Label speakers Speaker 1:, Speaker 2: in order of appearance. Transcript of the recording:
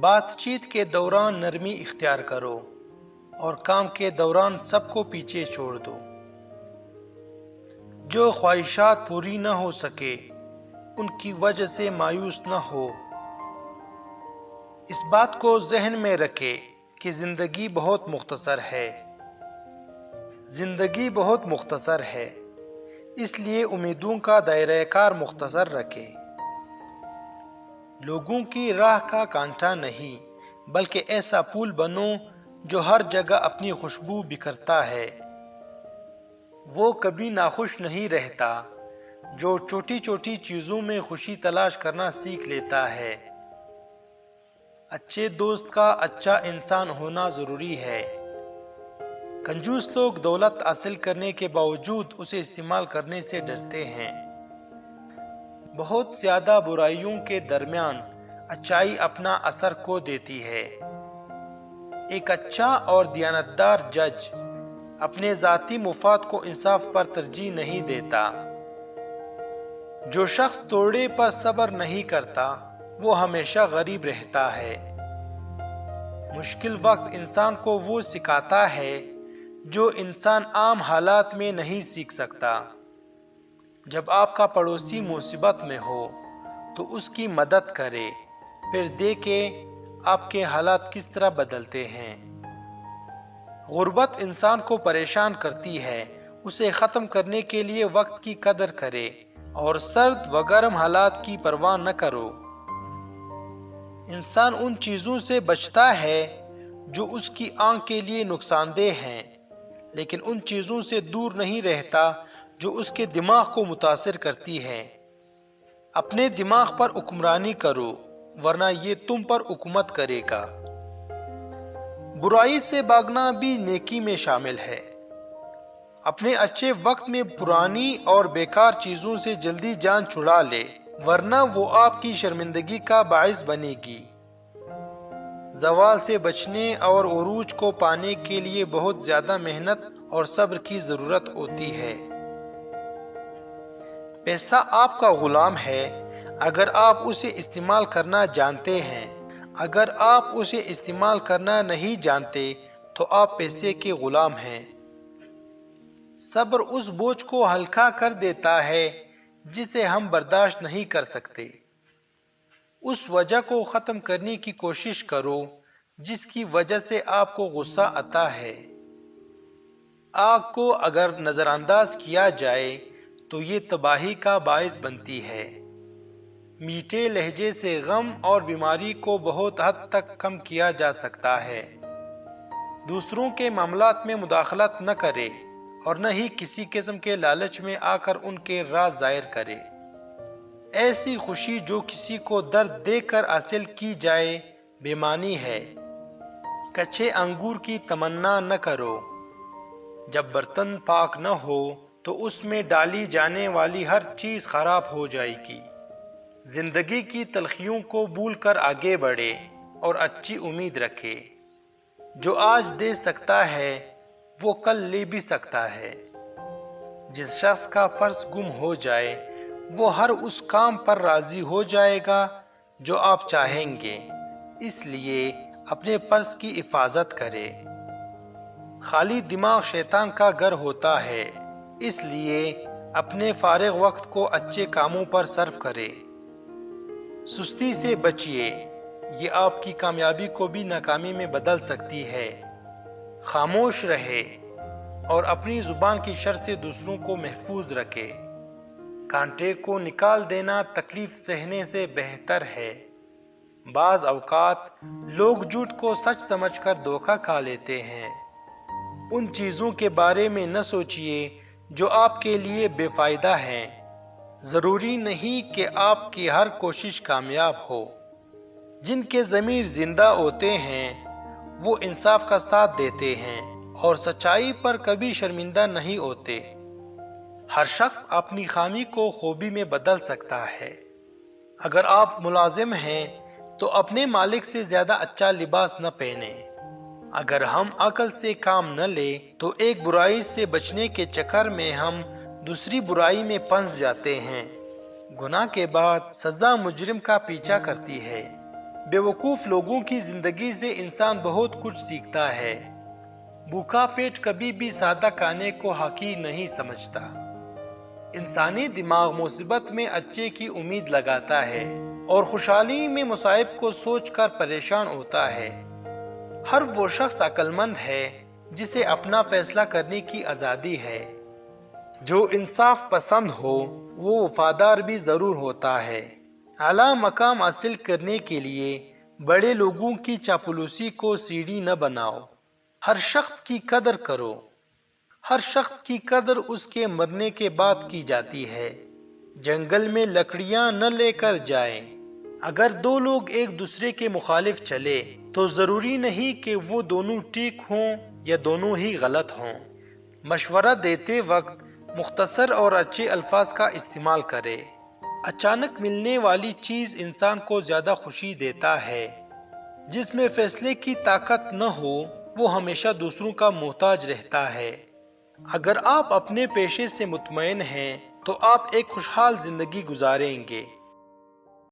Speaker 1: بات چیت کے دوران نرمی اختیار کرو اور کام کے دوران سب کو پیچھے چھوڑ دو۔ جو خواہشات پوری نہ ہو سکے ان کی وجہ سے مایوس نہ ہو۔ اس بات کو ذہن میں رکھے کہ زندگی بہت مختصر ہے۔ زندگی بہت مختصر ہے، اس لیے امیدوں کا دائرہ کار مختصر رکھے۔ لوگوں کی راہ کا کانٹا نہیں بلکہ ایسا پھول بنو جو ہر جگہ اپنی خوشبو بکھرتا ہے۔ وہ کبھی ناخوش نہیں رہتا جو چھوٹی چھوٹی چیزوں میں خوشی تلاش کرنا سیکھ لیتا ہے۔ اچھے دوست کا اچھا انسان ہونا ضروری ہے۔ کنجوس لوگ دولت حاصل کرنے کے باوجود اسے استعمال کرنے سے ڈرتے ہیں۔ بہت زیادہ برائیوں کے درمیان اچھائی اپنا اثر کھو دیتی ہے۔ ایک اچھا اور دیانتدار جج اپنے ذاتی مفاد کو انصاف پر ترجیح نہیں دیتا۔ جو شخص توڑے پر صبر نہیں کرتا وہ ہمیشہ غریب رہتا ہے۔ مشکل وقت انسان کو وہ سکھاتا ہے جو انسان عام حالات میں نہیں سیکھ سکتا۔ جب آپ کا پڑوسی مصیبت میں ہو تو اس کی مدد کرے، پھر دیکھیں آپ کے حالات کس طرح بدلتے ہیں۔ غربت انسان کو پریشان کرتی ہے، اسے ختم کرنے کے لیے وقت کی قدر کرے اور سرد و گرم حالات کی پرواہ نہ کرو۔ انسان ان چیزوں سے بچتا ہے جو اس کی آنکھ کے لیے نقصان دہ ہیں، لیکن ان چیزوں سے دور نہیں رہتا جو اس کے دماغ کو متاثر کرتی ہیں۔ اپنے دماغ پر حکمرانی کرو ورنہ یہ تم پر حکومت کرے گا۔ برائی سے بھاگنا بھی نیکی میں شامل ہے۔ اپنے اچھے وقت میں پرانی اور بیکار چیزوں سے جلدی جان چھڑا لے ورنہ وہ آپ کی شرمندگی کا باعث بنے گی۔ زوال سے بچنے اور عروج کو پانے کے لیے بہت زیادہ محنت اور صبر کی ضرورت ہوتی ہے۔ پیسہ آپ کا غلام ہے اگر آپ اسے استعمال کرنا جانتے ہیں۔ اگر آپ اسے استعمال کرنا نہیں جانتے تو آپ پیسے کے غلام ہیں۔ صبر اس بوجھ کو ہلکا کر دیتا ہے جسے ہم برداشت نہیں کر سکتے۔ اس وجہ کو ختم کرنے کی کوشش کرو جس کی وجہ سے آپ کو غصہ آتا ہے۔ آگ کو اگر نظر انداز کیا جائے تو یہ تباہی کا باعث بنتی ہے۔ میٹھے لہجے سے غم اور بیماری کو بہت حد تک کم کیا جا سکتا ہے۔ دوسروں کے معاملات میں مداخلت نہ کرے اور نہ ہی کسی قسم کے لالچ میں آ کر ان کے راز ظاہر کرے۔ ایسی خوشی جو کسی کو درد دے کر حاصل کی جائے بے معنی ہے۔ کچے انگور کی تمنا نہ کرو۔ جب برتن پاک نہ ہو تو اس میں ڈالی جانے والی ہر چیز خراب ہو جائے گی۔ زندگی کی تلخیوں کو بھول کر آگے بڑھے اور اچھی امید رکھے۔ جو آج دے سکتا ہے وہ کل لے بھی سکتا ہے۔ جس شخص کا پرس گم ہو جائے وہ ہر اس کام پر راضی ہو جائے گا جو آپ چاہیں گے، اس لیے اپنے پرس کی حفاظت کرے۔ خالی دماغ شیطان کا گھر ہوتا ہے، اس لیے اپنے فارغ وقت کو اچھے کاموں پر صرف کرے۔ سستی سے بچیے، یہ آپ کی کامیابی کو بھی ناکامی میں بدل سکتی ہے۔ خاموش رہے اور اپنی زبان کی شر سے دوسروں کو محفوظ رکھے۔ کانٹے کو نکال دینا تکلیف سہنے سے بہتر ہے۔ بعض اوقات لوگ جھوٹ کو سچ سمجھ کر دھوکہ کھا لیتے ہیں۔ ان چیزوں کے بارے میں نہ سوچیے جو آپ کے لیے بے فائدہ ہیں۔ ضروری نہیں کہ آپ کی ہر کوشش کامیاب ہو۔ جن کے ضمیر زندہ ہوتے ہیں وہ انصاف کا ساتھ دیتے ہیں اور سچائی پر کبھی شرمندہ نہیں ہوتے۔ ہر شخص اپنی خامی کو خوبی میں بدل سکتا ہے۔ اگر آپ ملازم ہیں تو اپنے مالک سے زیادہ اچھا لباس نہ پہنیں۔ اگر ہم عقل سے کام نہ لیں تو ایک برائی سے بچنے کے چکر میں ہم دوسری برائی میں پھنس جاتے ہیں۔ گناہ کے بعد سزا مجرم کا پیچھا کرتی ہے۔ بیوقوف لوگوں کی زندگی سے انسان بہت کچھ سیکھتا ہے۔ بھوکا پیٹ کبھی بھی سادہ کھانے کو حقیر نہیں سمجھتا۔ انسانی دماغ مصیبت میں اچھے کی امید لگاتا ہے اور خوشحالی میں مصائب کو سوچ کر پریشان ہوتا ہے۔ ہر وہ شخص عقل مند ہے جسے اپنا فیصلہ کرنے کی آزادی ہے۔ جو انصاف پسند ہو وہ وفادار بھی ضرور ہوتا ہے۔ اعلیٰ مقام حاصل کرنے کے لیے بڑے لوگوں کی چاپلوسی کو سیڑھی نہ بناؤ۔ ہر شخص کی قدر کرو۔ ہر شخص کی قدر اس کے مرنے کے بعد کی جاتی ہے۔ جنگل میں لکڑیاں نہ لے کر جائیں۔ اگر دو لوگ ایک دوسرے کے مخالف چلے تو ضروری نہیں کہ وہ دونوں ٹھیک ہوں یا دونوں ہی غلط ہوں۔ مشورہ دیتے وقت مختصر اور اچھے الفاظ کا استعمال کرے۔ اچانک ملنے والی چیز انسان کو زیادہ خوشی دیتا ہے۔ جس میں فیصلے کی طاقت نہ ہو وہ ہمیشہ دوسروں کا محتاج رہتا ہے۔ اگر آپ اپنے پیشے سے مطمئن ہیں تو آپ ایک خوشحال زندگی گزاریں گے۔